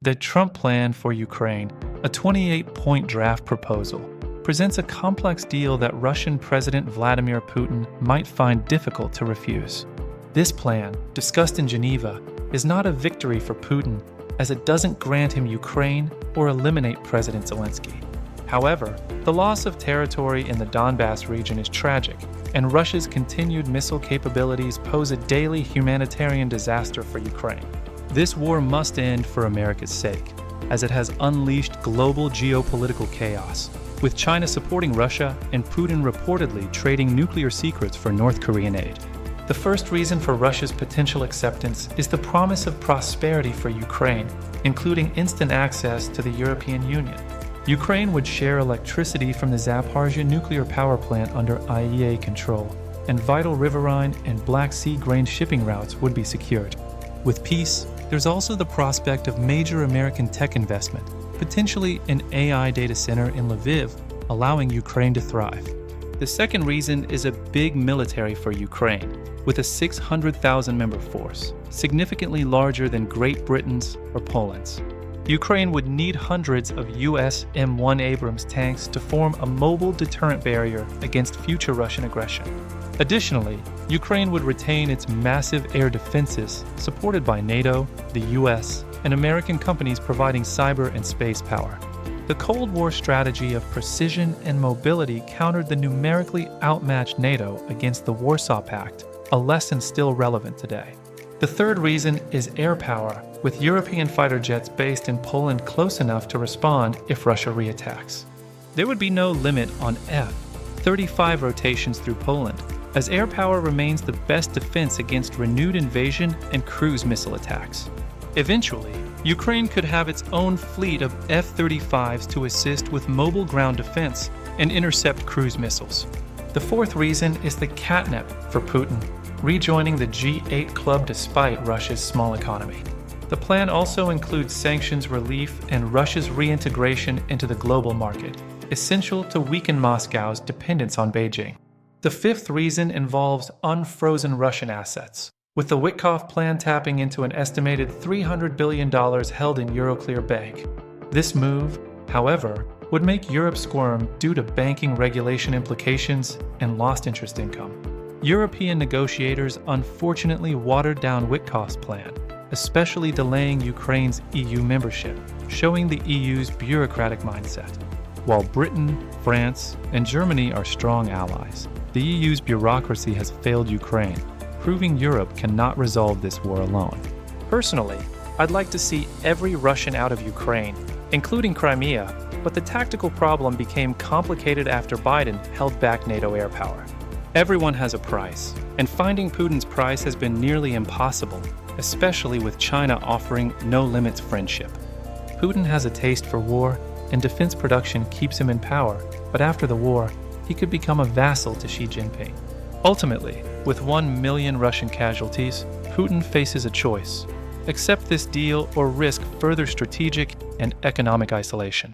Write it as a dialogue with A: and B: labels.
A: The Trump plan for Ukraine, a 28-point draft proposal, presents a complex deal that Russian President Vladimir Putin might find difficult to refuse. This plan, discussed in Geneva, is not a victory for Putin, as it doesn't grant him Ukraine or eliminate President Zelenskyy. However, the loss of territory in the Donbass region is tragic, and Russia's continued missile capabilities pose a daily humanitarian disaster for Ukraine. This war must end for America's sake, as it has unleashed global geopolitical chaos, with China supporting Russia and Putin reportedly trading nuclear secrets for North Korean aid. The first reason for Russia's potential acceptance is the promise of prosperity for Ukraine, including instant access to the European Union. Ukraine would share electricity from the Zaporizhzhia nuclear power plant under IEA control, and vital riverine and Black Sea grain shipping routes would be secured. With peace, there's also the prospect of major American tech investment, potentially an AI data center in Lviv, allowing Ukraine to thrive. The second reason is a big military for Ukraine, with a 600,000-member force, significantly larger than Great Britain's or Poland's. Ukraine would need hundreds of US M1 Abrams tanks to form a mobile deterrent barrier against future Russian aggression. Additionally, Ukraine would retain its massive air defenses, supported by NATO, the US, and American companies providing cyber and space power. The Cold War strategy of precision and mobility countered the numerically outmatched NATO against the Warsaw Pact, a lesson still relevant today. The third reason is air power, with European fighter jets based in Poland close enough to respond if Russia reattacks. There would be no limit on F-35 rotations through Poland, as air power remains the best defense against renewed invasion and cruise missile attacks. Eventually, Ukraine could have its own fleet of F-35s to assist with mobile ground defense and intercept cruise missiles. The fourth reason is the catnip for Putin, rejoining the G8 club despite Russia's small economy. The plan also includes sanctions relief and Russia's reintegration into the global market, essential to weaken Moscow's dependence on Beijing. The fifth reason involves unfrozen Russian assets, with the Witkoff plan tapping into an estimated $300 billion held in Euroclear Bank. This move, however, would make Europe squirm due to banking regulation implications and lost interest income. European negotiators unfortunately watered down Witkoff's plan, especially delaying Ukraine's EU membership, showing the EU's bureaucratic mindset. While Britain, France, and Germany are strong allies, the EU's bureaucracy has failed Ukraine, proving Europe cannot resolve this war alone. Personally, I'd like to see every Russian out of Ukraine, including Crimea, but the tactical problem became complicated after Biden held back NATO air power. Everyone has a price, and finding Putin's price has been nearly impossible, especially with China offering no-limits friendship. Putin has a taste for war, and defense production keeps him in power, but after the war, he could become a vassal to Xi Jinping. Ultimately, with 1 million Russian casualties, Putin faces a choice: accept this deal or risk further strategic and economic isolation.